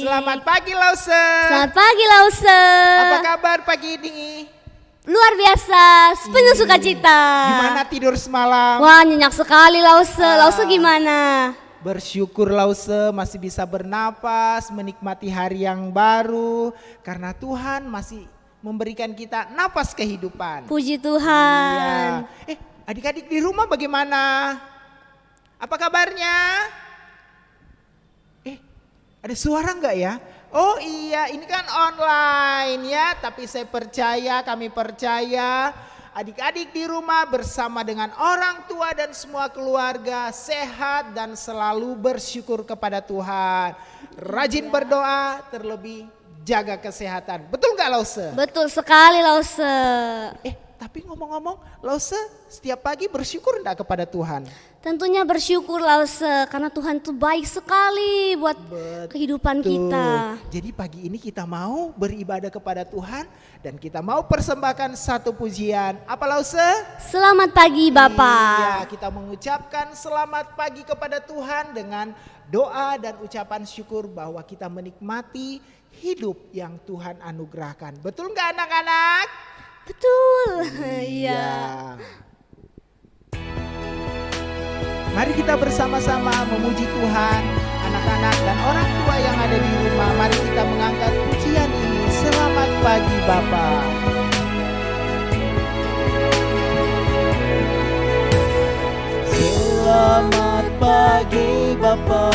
Selamat pagi Lause. Selamat pagi Lause. Apa kabar pagi ini? Luar biasa, penuh sukacita. Gimana tidur semalam? Wah, nyenyak sekali Lause. Lause gimana? Bersyukur Lause masih bisa bernapas, menikmati hari yang baru. Karena Tuhan masih memberikan kita napas kehidupan. Puji Tuhan. Iya. Adik-adik di rumah bagaimana? Apa kabarnya? Ada suara enggak ya? Oh iya, ini kan online ya, tapi kami percaya adik-adik di rumah bersama dengan orang tua dan semua keluarga sehat dan selalu bersyukur kepada Tuhan. Rajin berdoa, terlebih jaga kesehatan. Betul nggak Lause? Betul sekali Lause. Tapi ngomong-ngomong, Lause setiap pagi bersyukur enggak kepada Tuhan? Tentunya bersyukur Lause, karena Tuhan tuh baik sekali buat kehidupan kita. Jadi pagi ini kita mau beribadah kepada Tuhan dan kita mau persembahkan satu pujian. Apa Lause? Selamat pagi Bapak. Iya, kita mengucapkan selamat pagi kepada Tuhan dengan doa dan ucapan syukur bahwa kita menikmati hidup yang Tuhan anugerahkan. Betul nggak anak-anak? Betul. Iya. Mari kita bersama-sama memuji Tuhan, anak-anak dan orang tua yang ada di rumah. Mari kita mengangkat pujian ini. Selamat pagi Bapa. Selamat pagi Bapa,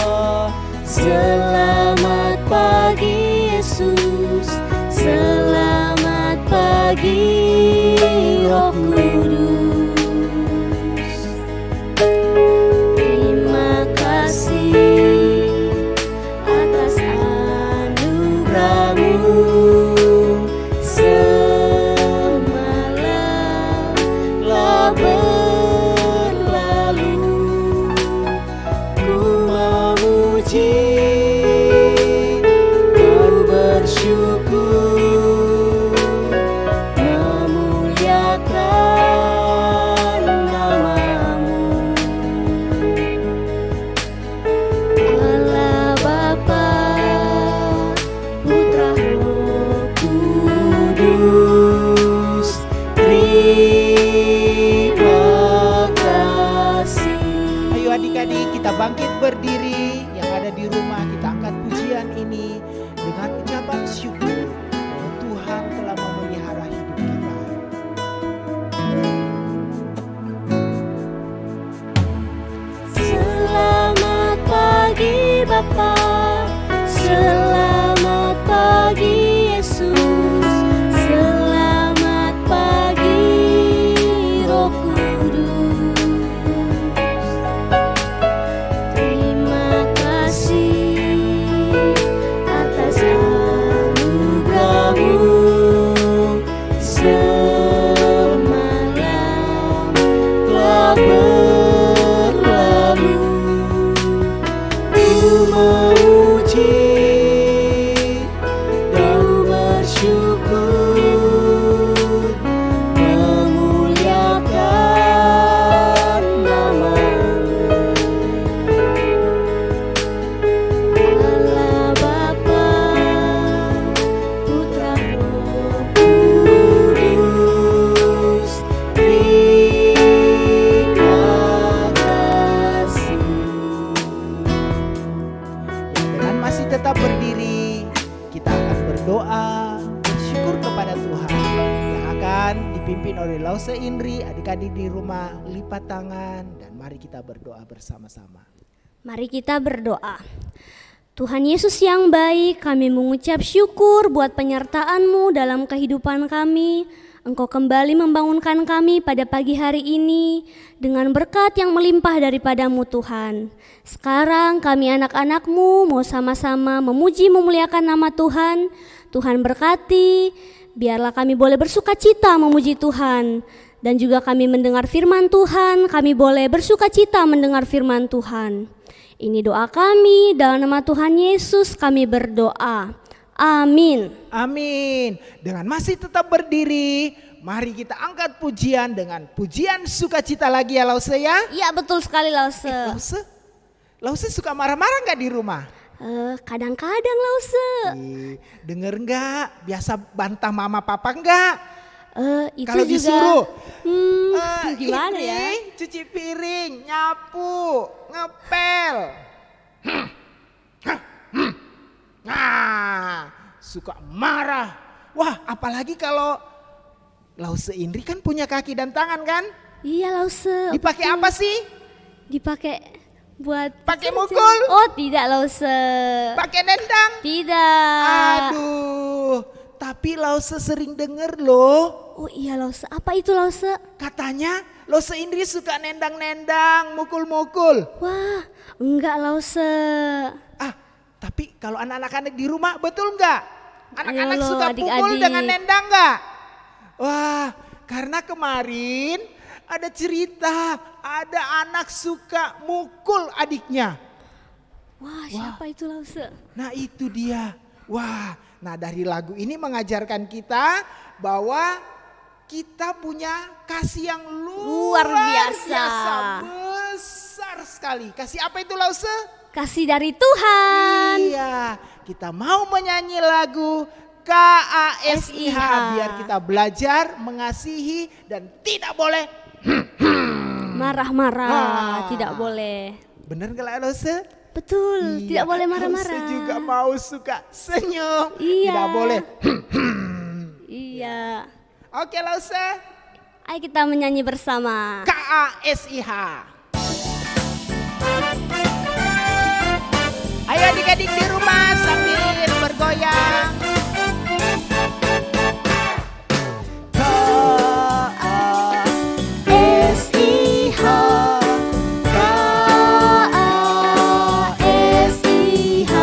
selamat pagi Yesus, selamat pagi Roh Kudus. Terima kasih atas anugerah-Mu. Semalam telah berlalu, ku memuji dan bersyukur, memuliakan nama-Mu. Allah Bapa, Putra Roh Kudus, terima kasih. Ayo adik-adik kita bangkit berdiri. Yang ada di rumah kita angkat pujian ini dengan ucapan syukur bahwa Tuhan telah memelihara hidup kita. Selamat pagi Bapa, selamat pagi Yesus, selamat pagi Roh Kudus. Terima kasih atas anugerah-Mu. Semalam telah berlalu, ku memuji dan bersyukur, memuliakan nama-Mu. Allah Bapa, Putra Roh Kudus, terima kasih. Dengan masih tetap berdiri, kita akan berdoa, bersyukur kepada Tuhan yang akan dipimpin oleh Lause Indri. Adik-adik di rumah lipat tangan dan mari kita berdoa bersama-sama. Mari kita berdoa. Tuhan Yesus yang baik, kami mengucap syukur buat penyertaan-Mu dalam kehidupan kami. Engkau kembali membangunkan kami pada pagi hari ini dengan berkat yang melimpah daripada-Mu Tuhan. Sekarang kami anak-anak-Mu mau sama-sama memuji memuliakan nama Tuhan. Tuhan berkati, biarlah kami boleh bersukacita memuji Tuhan. Dan juga kami mendengar firman Tuhan, kami boleh bersukacita mendengar firman Tuhan. Ini doa kami, dalam nama Tuhan Yesus kami berdoa. Amin. Amin. Dengan masih tetap berdiri, mari kita angkat pujian dengan pujian sukacita lagi ya Lause ya. Iya betul sekali Lause. Lause suka marah-marah gak di rumah? Kadang-kadang Lause. Denger nggak? Biasa bantah mama papa nggak? Itu Kalau juga. disuruh, Gimana ini, ya? cuci piring, nyapu, ngepel. Nah, suka marah. Wah, apalagi kalau Lause Indri kan punya kaki dan tangan kan? Iya Lause. Dipakai apa sih? Dipakai buat Pakai kerja. mukul? Oh tidak Lause. Pakai nendang? Tidak. Aduh, tapi Lause sering denger loh. Oh iya Lause. Apa itu Lause? Katanya Lause Indri suka nendang-nendang, mukul-mukul. Wah enggak Lause. Tapi kalau anak-anak di rumah betul nggak? Anak-anak Ayo lo, suka pukul adik-adik. dengan nendang nggak? Wah, karena kemarin ada cerita, ada anak suka mukul adiknya. Wah siapa itu Lause? Nah itu dia. Wah, nah dari lagu ini mengajarkan kita bahwa kita punya kasih yang luar biasa. besar sekali. Kasih apa itu Lause? Kasih dari Tuhan. Iya, kita mau menyanyi lagu KASIH biar kita belajar mengasihi dan tidak boleh Marah-marah tidak boleh. bener gak Lause? Betul, Iya, tidak boleh Lause marah-marah. juga mau suka senyum, Iya. tidak boleh. Iya. Oke Lause, Ayo kita menyanyi bersama. KASIH. Ayo adik-adik di rumah sambil bergoyang. KASIH, KASIH,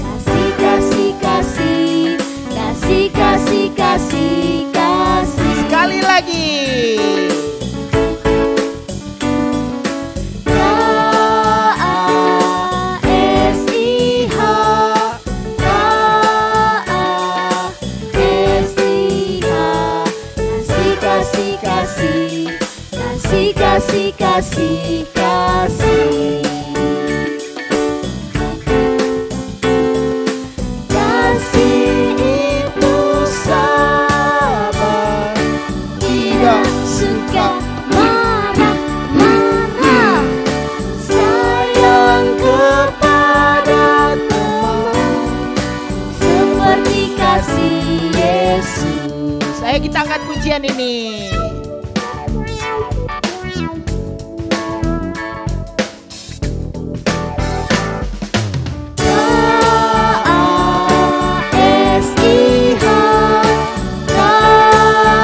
kasih kasih kasih, kasih kasih kasih kasih. Sekali lagi. KASIH, KASIH, kasih kasih kasih, kasih kasih kasih kasih. Kasih itu sabar, tidak suka marah-marah, sayang kepada teman, seperti kasih Yesus. Saya kita angkat pujian ini. KASIH, KASIH,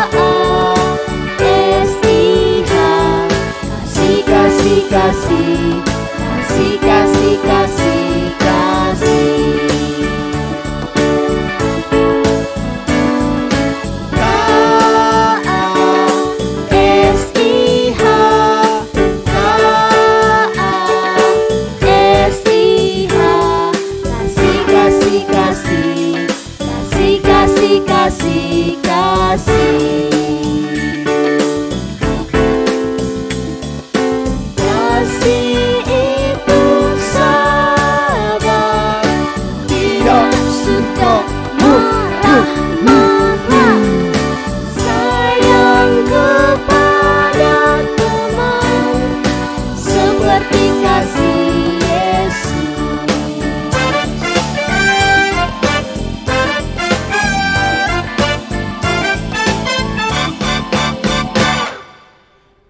kasih kasih kasih, kasih kasih kasih kasih. KASIH, KASIH, kasih kasih kasih, kasih kasih kasih kasih. Kasih itu sabar, tidak suka marah-marah, sayang kepada teman, seperti kasih Yesus.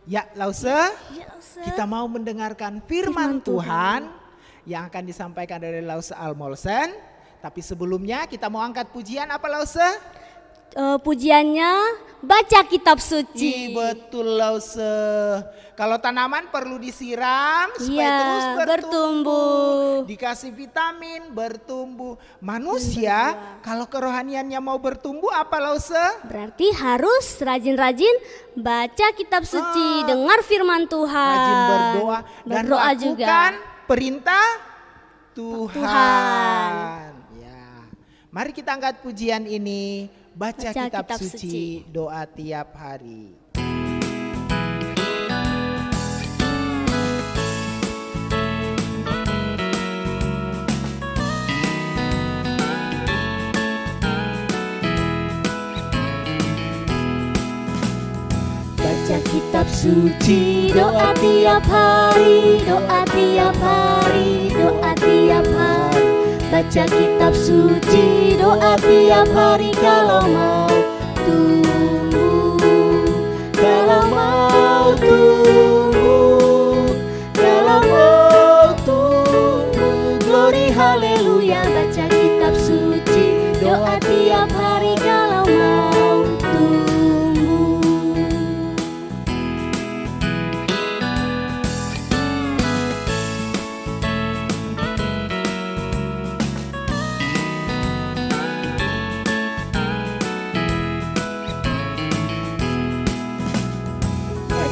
Ya Lause, Ya, Lause. kita mau mendengarkan firman Tuhan yang akan disampaikan dari Lause Almolsen. Tapi sebelumnya kita mau angkat pujian apa Lause? Pujiannya baca kitab suci. Betul Lause. Kalau tanaman perlu disiram supaya Iya, terus bertumbuh. bertumbuh. Dikasih vitamin bertumbuh. Manusia kalau kerohaniannya mau bertumbuh apa Lause? Berarti harus rajin-rajin baca kitab suci, dengar firman Tuhan. Rajin berdoa dan Berdoa lakukan juga. perintah Tuhan. Tuhan. Ya. Mari kita angkat pujian ini, baca kitab, kitab suci, suci. doa tiap hari. kitab suci, doa tiap hari, doa tiap hari, doa tiap hari. Baca kitab suci, doa tiap hari kalau mau tumbuh, kalau mau tumbuh, kalau mau tumbuh. Glory haleluya, baca kitab suci, doa tiap hari kalau mau tumbuh.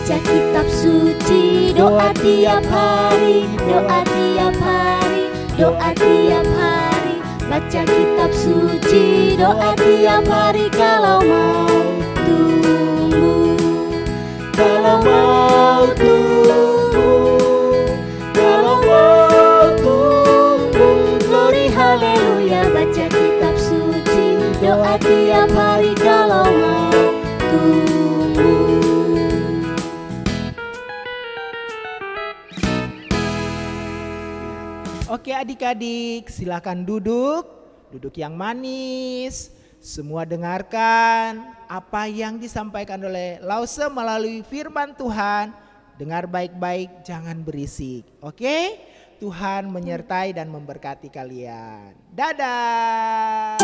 Baca kitab suci, doa tiap hari, doa tiap hari, doa tiap hari. Baca kitab suci, doa tiap hari kalau mau tumbuh, kalau mau tumbuh, kalau mau tumbuh. Glory haleluya, baca kitab suci, doa tiap hari kalau mau tumbuh. Oke adik-adik, silakan duduk yang manis. Semua dengarkan apa yang disampaikan oleh Lause melalui firman Tuhan. Dengar baik-baik, jangan berisik. Oke? Tuhan menyertai dan memberkati kalian. Dadah.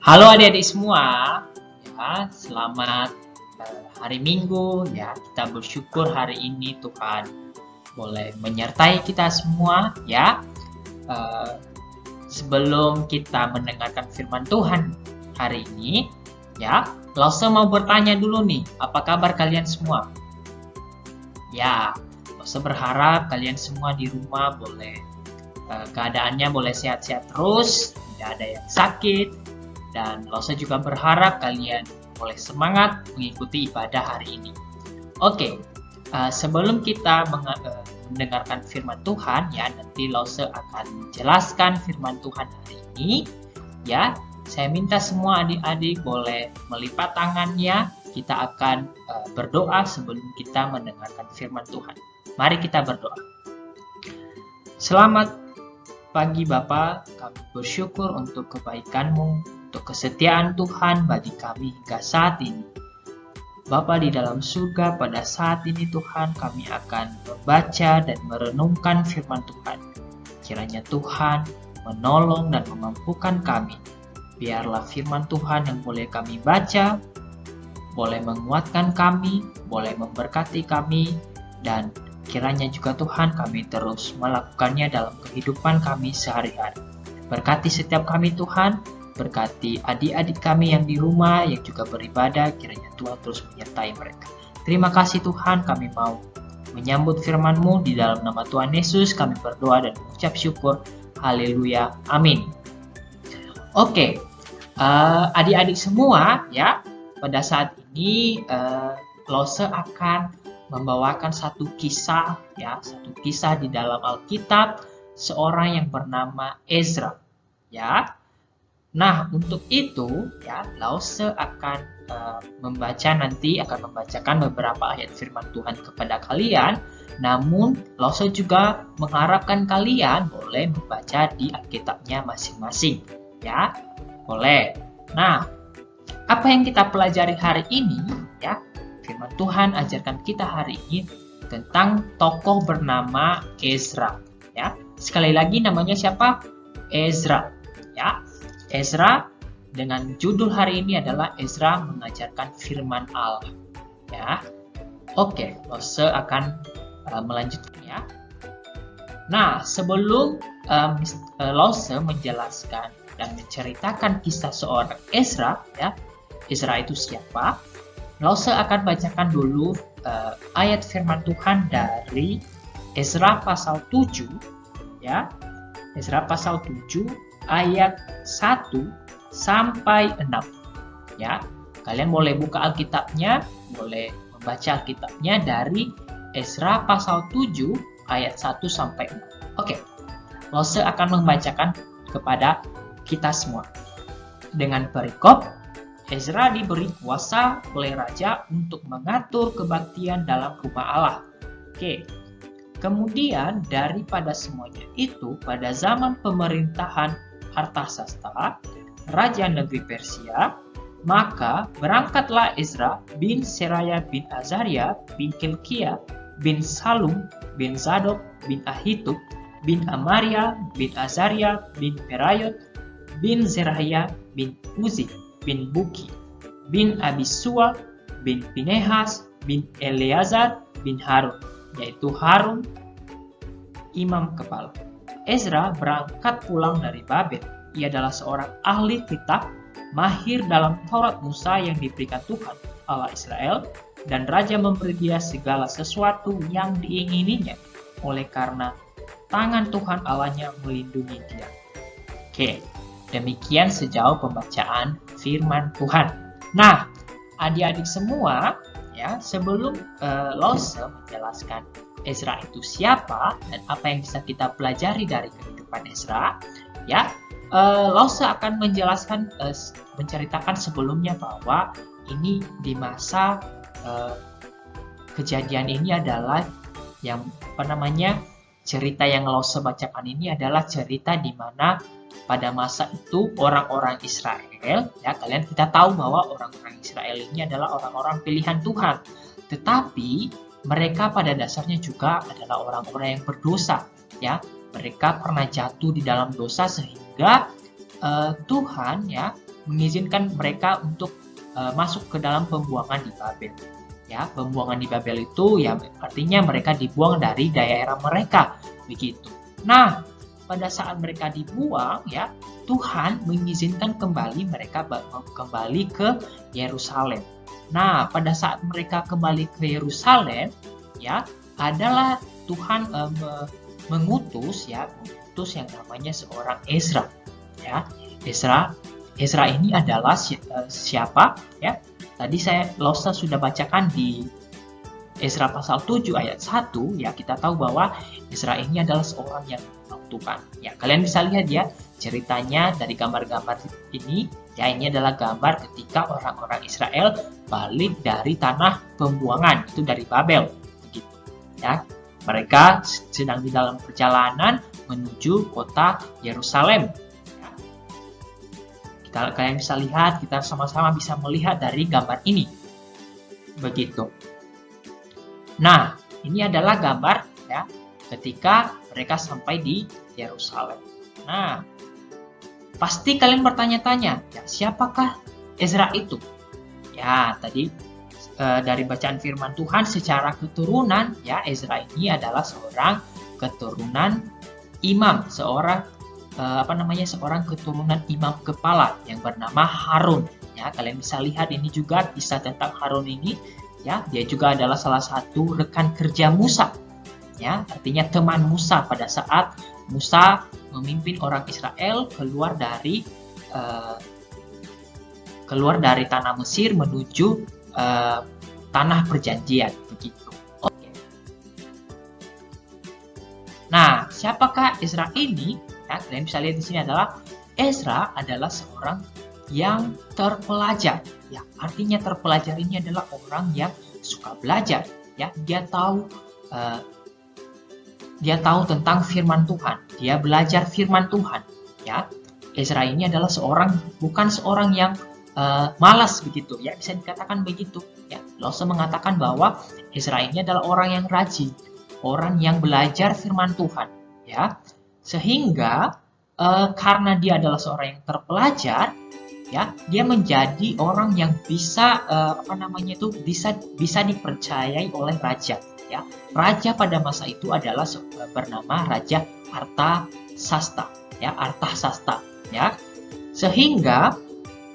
Halo adik-adik semua, ya, selamat hari Minggu. Ya, kita bersyukur hari ini Tuhan boleh menyertai kita semua. Ya, sebelum kita mendengarkan firman Tuhan hari ini, ya, Lause mau bertanya dulu nih, apa kabar kalian semua? Ya, Lause berharap kalian semua di rumah boleh keadaannya boleh sehat-sehat terus, tidak ada yang sakit. Dan Lause juga berharap kalian boleh semangat mengikuti ibadah hari ini. Oke, sebelum kita mendengarkan firman Tuhan, ya, nanti Lause akan menjelaskan firman Tuhan hari ini. Ya, saya minta semua adik-adik boleh melipat tangannya. Kita akan berdoa sebelum kita mendengarkan firman Tuhan. Mari kita berdoa. Selamat pagi Bapa, kami bersyukur untuk kebaikan-Mu, untuk kesetiaan Tuhan bagi kami hingga saat ini. Bapa di dalam surga, pada saat ini Tuhan kami akan membaca dan merenungkan firman Tuhan. Kiranya Tuhan menolong dan memampukan kami. Biarlah firman Tuhan yang boleh kami baca, boleh menguatkan kami, boleh memberkati kami, dan kiranya juga Tuhan kami terus melakukannya dalam kehidupan kami sehari-hari. Berkati setiap kami Tuhan, berkati adik-adik kami yang di rumah yang juga beribadah, kiranya Tuhan terus menyertai mereka. Terima kasih Tuhan, kami mau menyambut firman-Mu. Di dalam nama Tuhan Yesus kami berdoa dan mengucap syukur. Haleluya, amin. Oke, adik-adik semua, ya, pada saat ini Lause akan membawakan satu kisah, ya, satu kisah di dalam Alkitab, seorang yang bernama Ezra, ya. Nah, untuk itu, ya, Lause akan membacakan beberapa ayat firman Tuhan kepada kalian. Namun, Lause juga mengharapkan kalian boleh membaca di Alkitabnya masing-masing, ya, boleh. Nah, apa yang kita pelajari hari ini, ya, firman Tuhan ajarkan kita hari ini tentang tokoh bernama Ezra, ya. Sekali lagi namanya siapa? Ezra, ya. Ezra dengan judul hari ini adalah Ezra mengajarkan firman Allah, ya. Oke, Lause akan melanjutkan, ya. Nah, sebelum Lause menjelaskan dan menceritakan kisah seorang Ezra, ya, Ezra itu siapa? Lause akan bacakan dulu ayat firman Tuhan dari Ezra pasal 7, ya. Ezra pasal 7 ayat 1 sampai 6, ya. Kalian boleh buka Alkitabnya, boleh membaca Alkitabnya dari Ezra pasal 7 ayat 1 sampai 6. Oke. Lose akan membacakan kepada kita semua. Dengan perikop, Ezra diberi kuasa oleh raja untuk mengatur kebaktian dalam rumah Allah. Oke. Kemudian daripada semuanya itu, pada zaman pemerintahan Artasasta, raja negeri Persia, maka berangkatlah Ezra bin Seraya bin Azaria bin Hilkiah bin Salum bin Zadok bin Ahitub bin Amaria bin Azaria bin Merayot bin Zerahia bin Uzi bin Buki bin Abisua bin Pinehas bin Eleazar bin Harun, yaitu Harun imam kepala. Ezra berangkat pulang dari Babel. Ia adalah seorang ahli kitab, mahir dalam Taurat Musa yang diberikan Tuhan Allah Israel, dan raja memberi dia segala sesuatu yang diingininya oleh karena tangan Tuhan Allahnya melindungi dia. Oke, demikian sejauh pembacaan firman Tuhan. Nah, adik-adik semua, ya, sebelum Lose menjelaskan Ezra itu siapa dan apa yang bisa kita pelajari dari kehidupan Ezra, ya, Lose akan menjelaskan, menceritakan sebelumnya bahwa ini di masa kejadian ini adalah yang cerita yang Lose bacakan ini adalah cerita di mana pada masa itu orang-orang Israel, ya, kita tahu bahwa orang-orang Israel ini adalah orang-orang pilihan Tuhan, tetapi mereka pada dasarnya juga adalah orang-orang yang berdosa, ya. Mereka pernah jatuh di dalam dosa sehingga Tuhan, ya, mengizinkan mereka untuk masuk ke dalam pembuangan di Babel. Ya, pembuangan di Babel itu ya artinya mereka dibuang dari daerah mereka, begitu. Nah, pada saat mereka dibuang, ya, Tuhan mengizinkan kembali mereka kembali ke Yerusalem. Nah, pada saat mereka kembali ke Yerusalem, ya, adalah Tuhan mengutus yang namanya seorang Ezra, ya. Ezra ini adalah siapa, ya? Tadi Lose sudah bacakan di Ezra pasal 7 ayat 1, ya, kita tahu bahwa Ezra ini adalah seorang yang Tuhan. Ya, kalian bisa lihat ya ceritanya dari gambar-gambar ini. Ya, ini adalah gambar ketika orang-orang Israel balik dari tanah pembuangan, itu dari Babel, begitu. Ya, mereka sedang di dalam perjalanan menuju kota Yerusalem. Ya. Kalian bisa lihat, kita sama-sama bisa melihat dari gambar ini, begitu. Nah, ini adalah gambar, ya, ketika mereka sampai di Yerusalem. Nah, pasti kalian bertanya-tanya, ya, siapakah Ezra itu? Ya, tadi dari bacaan firman Tuhan secara keturunan, ya, Ezra ini adalah seorang keturunan imam, seorang keturunan imam kepala yang bernama Harun. Ya, kalian bisa lihat ini juga kisah tentang Harun ini, ya, dia juga adalah salah satu rekan kerja Musa. Ya, artinya teman Musa pada saat Musa memimpin orang Israel keluar dari tanah Mesir menuju tanah perjanjian, begitu. Oke. Nah, siapakah Ezra ini? Ya, kalian bisa lihat di sini adalah Ezra adalah seorang yang terpelajar. Ya, artinya terpelajar ini adalah orang yang suka belajar. Ya, dia tahu tentang firman Tuhan. Dia belajar firman Tuhan. Ya, Ezra ini adalah bukan seorang yang malas, begitu. Ya, bisa dikatakan begitu. Ya, Lose mengatakan bahwa Ezra ini adalah orang yang rajin, orang yang belajar firman Tuhan. Ya, sehingga karena dia adalah seorang yang terpelajar, ya, dia menjadi orang yang bisa bisa dipercayai oleh raja. Ya, raja pada masa itu adalah bernama Raja Artasasta, ya, Artasasta, ya. Sehingga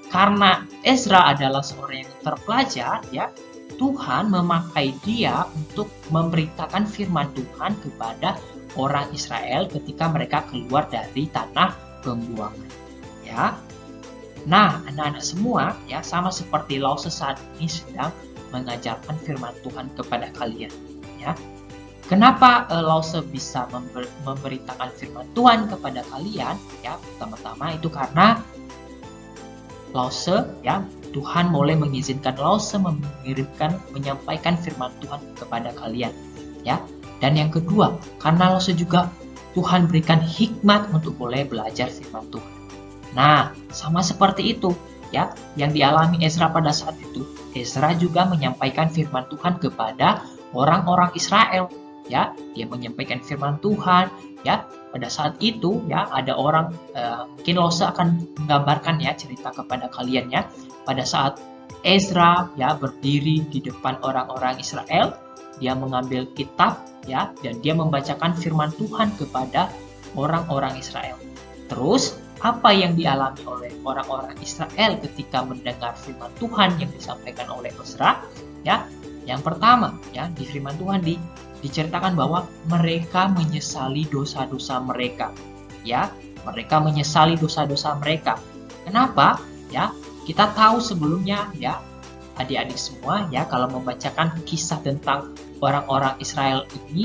karena Ezra adalah seorang yang terpelajar, ya, Tuhan memakai dia untuk memberitakan firman Tuhan kepada orang Israel ketika mereka keluar dari tanah pembuangan, ya. Nah, anak-anak semua, ya, sama seperti Lose saat ini sedang mengajarkan firman Tuhan kepada kalian. Ya, Kenapa Lause bisa memberitakan firman Tuhan kepada kalian? Ya, pertama-tama itu karena Lause, ya, Tuhan mulai mengizinkan Lause menyampaikan firman Tuhan kepada kalian, ya. Dan yang kedua, karena Lause juga Tuhan berikan hikmat untuk boleh belajar firman Tuhan. Nah, sama seperti itu, ya, yang dialami Ezra pada saat itu. Ezra juga menyampaikan firman Tuhan kepada orang-orang Israel, ya. Dia menyampaikan firman Tuhan, ya. Pada saat itu, ya, ada orang, mungkin Lause akan menggambarkan, ya, cerita kepada kalian, ya. Pada saat Ezra, ya, berdiri di depan orang-orang Israel, dia mengambil kitab, ya, dan dia membacakan firman Tuhan kepada orang-orang Israel. Terus, apa yang dialami oleh orang-orang Israel ketika mendengar firman Tuhan yang disampaikan oleh Ezra? Ya, yang pertama, ya, di firman Tuhan diceritakan bahwa mereka menyesali dosa-dosa mereka, ya, mereka menyesali dosa-dosa mereka. Kenapa? Ya, kita tahu sebelumnya, ya, adik-adik semua, ya, kalau membacakan kisah tentang orang-orang Israel ini,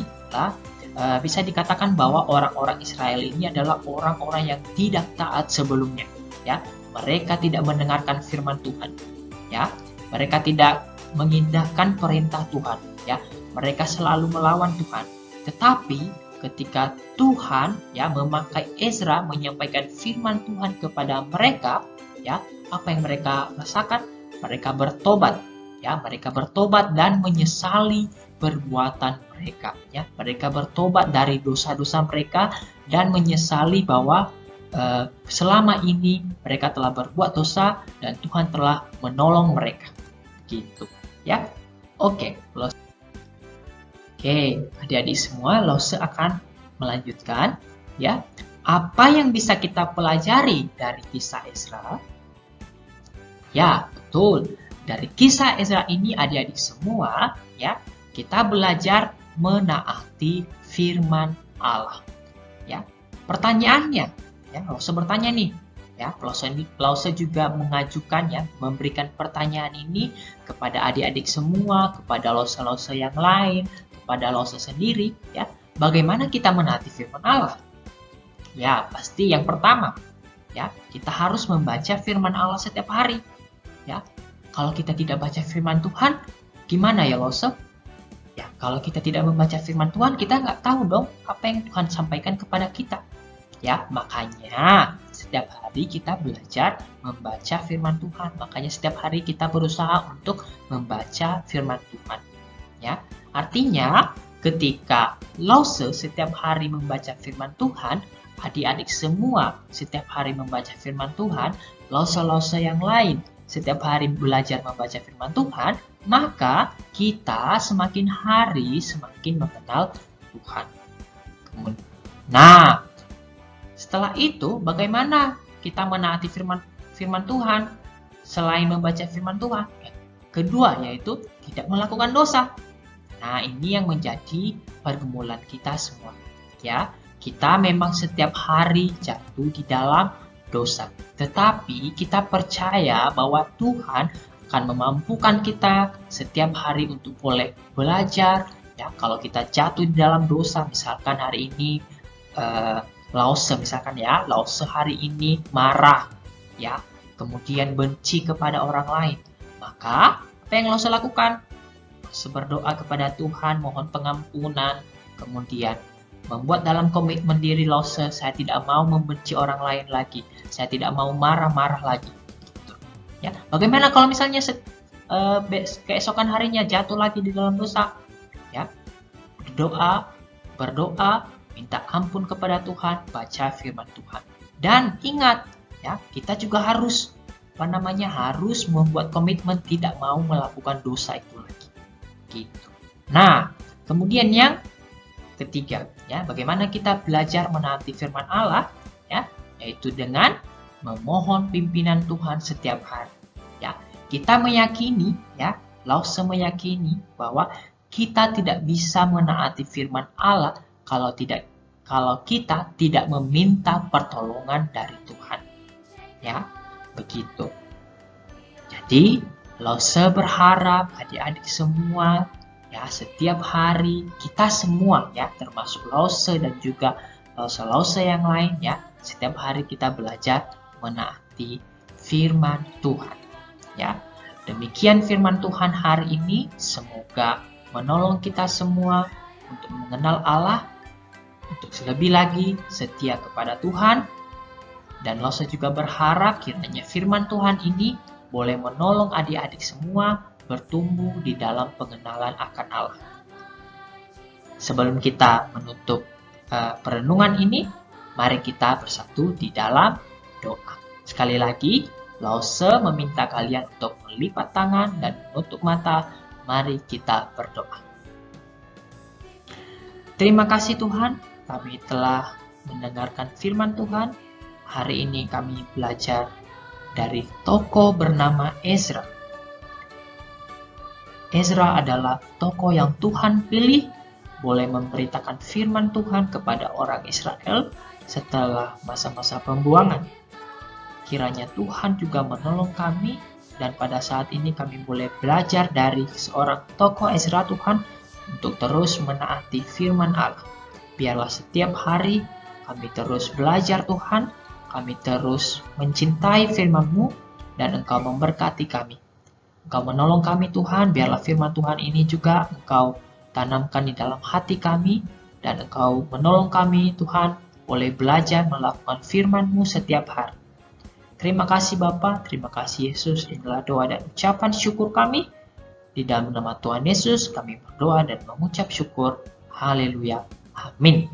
bisa dikatakan bahwa orang-orang Israel ini adalah orang-orang yang tidak taat sebelumnya, ya. Mereka tidak mendengarkan firman Tuhan, ya. Mereka tidak mengindahkan perintah Tuhan, ya. Mereka selalu melawan Tuhan. Tetapi ketika Tuhan, ya, memakai Ezra menyampaikan firman Tuhan kepada mereka, ya, apa yang mereka rasakan? Mereka bertobat, ya. Mereka bertobat dan menyesali perbuatan mereka, ya. Mereka bertobat dari dosa-dosa mereka dan menyesali bahwa selama ini mereka telah berbuat dosa dan Tuhan telah menolong mereka, gitu, ya. Oke, adik-adik semua, Lause akan melanjutkan, ya. Apa yang bisa kita pelajari dari kisah Ezra? Ya, betul. Dari kisah Ezra ini, adik-adik semua, ya, kita belajar menaati firman Allah. Ya, pertanyaannya, ya, Lause bertanya nih, ya, Lause juga mengajukan, ya, memberikan pertanyaan ini kepada adik-adik semua, kepada Lause-Lause yang lain, kepada Lause sendiri, ya. Bagaimana kita menaati firman Allah? Ya, pasti yang pertama, ya, kita harus membaca firman Allah setiap hari, ya. Kalau kita tidak baca firman Tuhan, gimana ya, Lause? Ya, kalau kita tidak membaca firman Tuhan, kita nggak tahu dong apa yang Tuhan sampaikan kepada kita. Ya, makanya setiap hari kita belajar membaca firman Tuhan. Makanya setiap hari kita berusaha untuk membaca firman Tuhan. Ya, artinya ketika Lause setiap hari membaca firman Tuhan, adik-adik semua setiap hari membaca firman Tuhan, Lause-Lause yang lain setiap hari belajar membaca firman Tuhan, maka kita semakin hari semakin mengenal Tuhan. Nah, setelah itu bagaimana kita menaati firman Tuhan selain membaca firman Tuhan? Kedua, yaitu tidak melakukan dosa. Nah, ini yang menjadi pergumulan kita semua. Ya, kita memang setiap hari jatuh di dalam dosa. Tetapi kita percaya bahwa Tuhan akan memampukan kita setiap hari untuk boleh belajar. Ya, kalau kita jatuh di dalam dosa, misalkan hari ini Lause, misalkan ya, Lause hari ini marah, ya, kemudian benci kepada orang lain, maka apa yang Lause lakukan? Lause berdoa kepada Tuhan, mohon pengampunan, kemudian membuat dalam komitmen diri Lause, saya tidak mau membenci orang lain lagi, saya tidak mau marah-marah lagi. Ya, bagaimana kalau misalnya keesokan harinya jatuh lagi di dalam dosa? Ya, berdoa, minta ampun kepada Tuhan, baca firman Tuhan. Dan ingat, ya, kita juga harus harus membuat komitmen tidak mau melakukan dosa itu lagi. Gitu. Nah, kemudian yang ketiga, ya, bagaimana kita belajar menaati firman Allah, ya, yaitu dengan memohon pimpinan Tuhan setiap hari. Ya, kita meyakini, ya, Lause meyakini bahwa kita tidak bisa menaati firman Allah kalau kita tidak meminta pertolongan dari Tuhan. Ya, begitu. Jadi, Lause berharap adik-adik semua, Ya, setiap hari kita semua ya, termasuk Lause dan juga Lause yang lain ya, setiap hari kita belajar menaati firman Tuhan. Ya, demikian firman Tuhan hari ini, semoga menolong kita semua untuk mengenal Allah, untuk lebih lagi setia kepada Tuhan. Dan Lause juga berharap kiranya firman Tuhan ini boleh menolong adik-adik semua bertumbuh di dalam pengenalan akan Allah. Sebelum kita menutup perenungan ini, mari kita bersatu di dalam doa. Sekali lagi, Lause meminta kalian untuk melipat tangan dan menutup mata. Mari kita berdoa. Terima kasih Tuhan, kami telah mendengarkan firman Tuhan. Hari ini kami belajar dari tokoh bernama Ezra. Ezra adalah tokoh yang Tuhan pilih, boleh memberitakan firman Tuhan kepada orang Israel setelah masa-masa pembuangan. Kiranya Tuhan juga menolong kami, dan pada saat ini kami boleh belajar dari seorang tokoh Ezra Tuhan untuk terus menaati firman Allah. Biarlah setiap hari kami terus belajar Tuhan, kami terus mencintai firman-Mu, dan Engkau memberkati kami. Engkau menolong kami Tuhan, biarlah firman Tuhan ini juga Engkau tanamkan di dalam hati kami, dan Engkau menolong kami Tuhan, boleh belajar melakukan firman-Mu setiap hari. Terima kasih Bapa, terima kasih Yesus, inilah doa dan ucapan syukur kami. Di dalam nama Tuhan Yesus kami berdoa dan mengucap syukur. Haleluya, amin.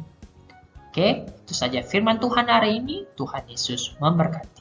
Oke, itu saja firman Tuhan hari ini. Tuhan Yesus memberkati.